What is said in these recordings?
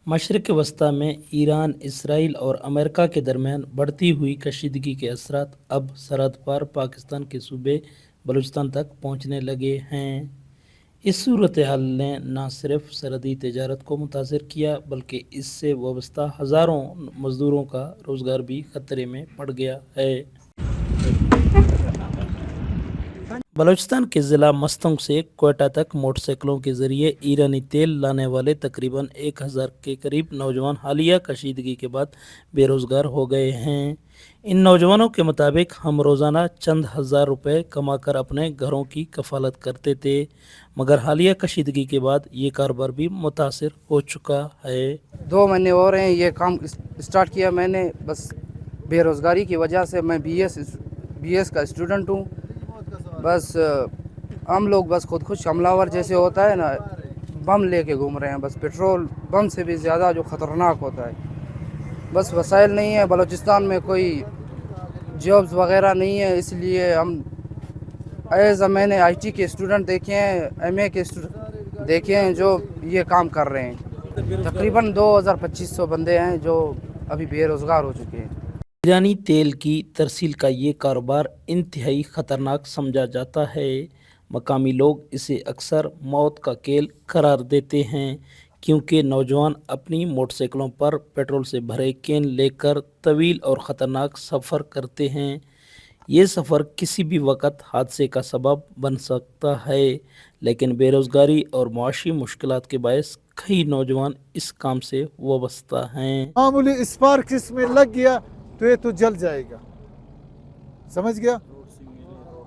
मशरक़ वस्ती में Iran, Israel और अमेरिका के दरमियान बढ़ती हुई कशीदगी के असरात अब सरहद पार पाकिस्तान के सूबे बलूचिस्तान तक पहुंचने लगे हैं। इस सूरत हाल ने न सिर्फ सरहदी तजारत को मुतासर किया बल्कि इससे वाबस्ता हज़ारों मज़दूरों का रोज़गार भी खतरे में पड़ गया है। बलूचिस्तान के ज़िला मस्तंग से कोयटा तक मोटरसाइकिलों के ज़रिए ईरानी तेल लाने वाले तकरीबन 1000 के करीब नौजवान हालिया कशीदगी के बाद बेरोज़गार हो गए हैं। इन नौजवानों के मुताबिक हम रोज़ाना चंद हज़ार रुपये कमाकर अपने घरों की कफ़ालत करते थे, मगर हालिया कशीदगी के बाद ये कारोबार भी मुतासर हो चुका है। 2 महीने हो रहे हैं ये काम स्टार्ट किया मैंने, बस बेरोज़गारी की वजह से। मैं बीएस का स्टूडेंट हूँ। बस हम लोग बस खुदकुश हमलावर जैसे होता है ना, बम लेके घूम रहे हैं। बस पेट्रोल बम से भी ज़्यादा जो ख़तरनाक होता है। बस वसाइल नहीं है, बलूचिस्तान में कोई जॉब्स वगैरह नहीं है, इसलिए हम मैंने आईटी के स्टूडेंट देखे हैं, एमए के स्टूडेंट देखे हैं जो ये काम कर रहे हैं। तकरीबन 2500 बंदे हैं जो अभी बेरोज़गार हो चुके हैं। ईरानी तेल की तरसील का ये कारोबार इंतहाई ख़तरनाक समझा जाता है। मकामी लोग इसे अक्सर मौत का खेल करार देते हैं, क्योंकि नौजवान अपनी मोटरसाइकिलों पर पेट्रोल से भरे कैन लेकर तवील और ख़तरनाक सफ़र करते हैं। ये सफ़र किसी भी वक्त हादसे का सबब बन सकता है, लेकिन बेरोज़गारी और मुआशी मुश्किलात के बायस कई नौजवान इस काम से वाबस्ता हैं। मामूली स्पार्क इसमें लग गया तो ये तो जल जाएगा, समझ गया।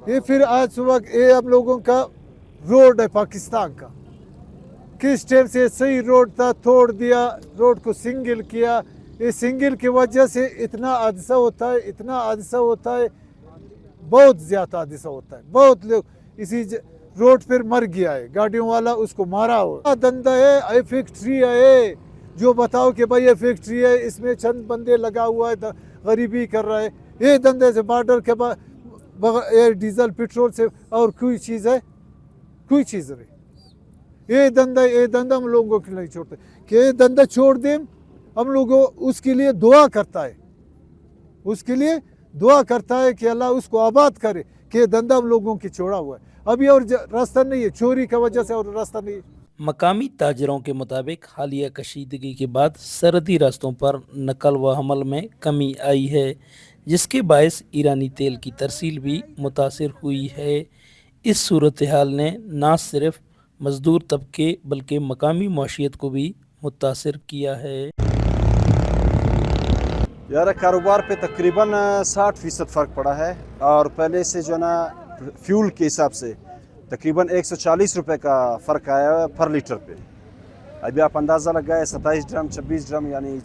ये फिर आज सुबह ये हम लोगों का रोड है पाकिस्तान का, किस टाइम से सही रोड था तोड़ दिया, रोड को सिंगल किया। ये सिंगल की वजह से इतना हादसा होता है, इतना हादसा होता है, बहुत ज़्यादा हादसा होता है। बहुत लोग इसी रोड पर मर गया है, गाड़ियों वाला उसको मारा हो। धंधा है, ये फैक्ट्री है जो बताओ कि भाई ये फैक्ट्री है, इसमें चंद बंदे लगा हुआ है, गरीबी कर रहा है। ये धंधे से बॉर्डर के बाद डीजल पेट्रोल से और कोई चीज़ है, कोई चीज़ नहीं। ये धंधा हम लोगों के लिए छोड़ते कि ये धंधा छोड़ दें। हम लोगों उसके लिए दुआ करता है, उसके लिए दुआ करता है कि अल्लाह उसको आबाद करे कि धंधा हम लोगों की छोड़ा हुआ है। अभी और रास्ता नहीं है, चोरी की वजह से और रास्ता नहीं है। मकामी ताजरों के मुताबिक हालिया कशीदगी के बाद सरहदी रास्तों पर नकल व हमल में कमी आई है, जिसके बायस ईरानी तेल की तरसील भी मुतासिर हुई है। इस सूरत हाल ने न सिर्फ मज़दूर तबके बल्कि मकामी मौशियत को भी मुतासिर किया है। यार कारोबार पे तकरीबन 60% फ़र्क पड़ा है, और पहले से जो है ना फ्यूल के हिसाब से तकरीबन 140 रुपए का फ़र्क आया है पर लीटर पे। अभी आप अंदाज़ा लगाए 27 ड्रम 26 ड्रम यानी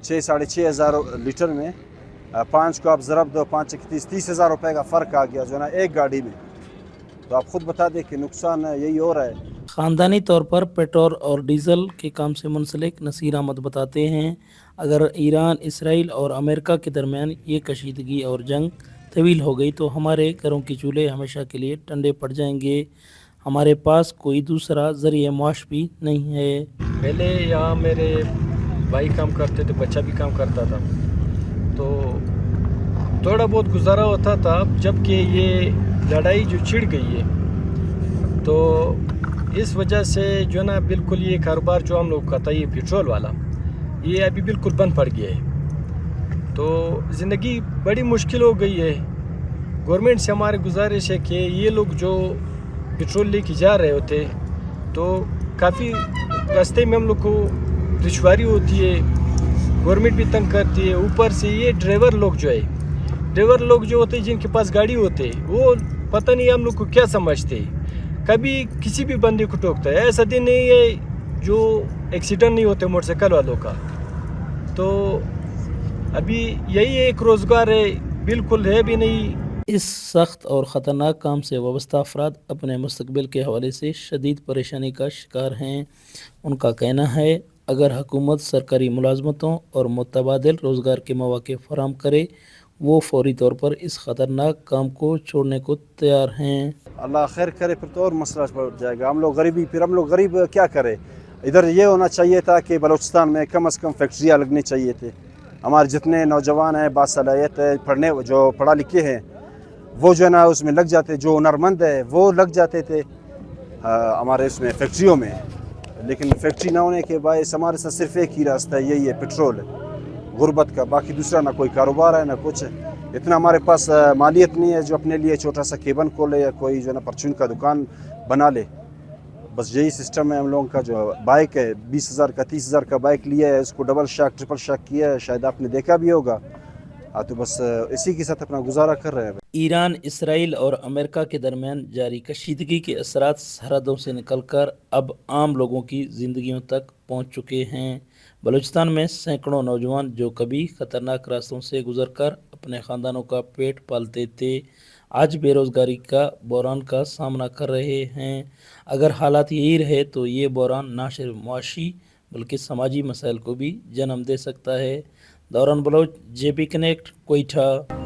6-6.5 हज़ार लीटर में 5 को आप ज़रब दो, 5 30 हज़ार रुपये का फ़र्क आ गया जो है ना एक गाड़ी में। तो आप ख़ुद बता दें कि नुकसान यही हो रहा है। ख़ानदानी तौर पर पेट्रोल और डीज़ल के काम से मुंसलिक नसीर अहमद बताते हैं, अगर ईरान, इसराइल और अमेरिका के दरमियान ये कशीदगी और जंग तवील हो गई तो हमारे घरों के चूल्हे हमेशा के लिए ठंडे पड़ जाएंगे। हमारे पास कोई दूसरा ज़रिए माश भी नहीं है। पहले यहाँ मेरे भाई काम करते थे, बच्चा भी काम करता था, तो थोड़ा बहुत गुजारा होता था। जबकि ये लड़ाई जो छिड़ गई है तो इस वजह से जो ना बिल्कुल ये कारोबार जो हम लोग का था ये पेट्रोल वाला, ये अभी बिल्कुल बंद पड़ गया है। तो ज़िंदगी बड़ी मुश्किल हो गई है। गवर्नमेंट से हमारी गुजारिश है कि ये लोग जो पेट्रोल लेके जा रहे होते तो काफ़ी रास्ते में हम लोग को दुश्वारी होती है, गवर्नमेंट भी तंग करती है। ऊपर से ये ड्राइवर लोग जो होते हैं जिनके पास गाड़ी होते वो पता नहीं हम लोग को क्या समझते, कभी किसी भी बंदे को ठोकता है। ऐसा दिन नहीं है जो एक्सीडेंट नहीं होते मोटरसाइकिल वालों का। तो अभी यही एक रोज़गार है, बिल्कुल है भी नहीं। इस सख्त और ख़तरनाक काम से वाबस्ता अफराद अपने मुस्तकबिल के हवाले से शदीद परेशानी का शिकार हैं। उनका कहना है, अगर हुकूमत सरकारी मुलाजमतों और मुतबादिल रोज़गार के मौक़े फराहम करे, वो फौरी तौर पर इस ख़तरनाक काम को छोड़ने को तैयार हैं। अल्लाह खैर करे, फिर तो और मसला बढ़ जाएगा। हम लोग गरीब क्या करें। इधर ये होना चाहिए था कि बलूचिस्तान में कम से कम फैक्ट्रियाँ लगनी चाहिए थे। हमारे जितने नौजवान हैं बासलाहियत है, पढ़ने जो पढ़ा लिखे हैं वो जो है ना उसमें लग जाते, जो हुनरमंद है वो लग जाते थे हमारे उसमें फैक्ट्रियों में। लेकिन फैक्ट्री ना होने के बायस हमारे साथ सिर्फ एक ही रास्ता है, यही है पेट्रोल है, गुर्बत का। बाकी दूसरा ना कोई कारोबार है ना कुछ है। इतना हमारे पास मालियत नहीं है जो अपने लिए छोटा सा केबन खोले या कोई जो है ना परचून का दुकान बना ले। बस यही सिस्टम है हम लोगों का। जो बाइक है 20,000 का 30,000 का बाइक लिया है, उसको डबल शॉक ट्रिपल शॉक किया है, शायद आपने देखा भी होगा। तो बस इसी के साथ अपना गुजारा कर रहे हैं। ईरान, इसराइल और अमेरिका के दरमियान जारी कशीदगी के असरात सरहदों से निकलकर अब आम लोगों की ज़िंदगियों तक पहुंच चुके हैं। बलूचिस्तान में सैकड़ों नौजवान जो कभी ख़तरनाक रास्तों से गुजरकर अपने ख़ानदानों का पेट पालते थे, आज बेरोज़गारी का बहरान का सामना कर रहे हैं। अगर हालात यही रहे तो ये बहरान ना सिर्फ मुआशी बल्कि समाजी मसाइल को भी जन्म दे सकता है। दौरान बलोच, JP कनेक्ट, कोयटा।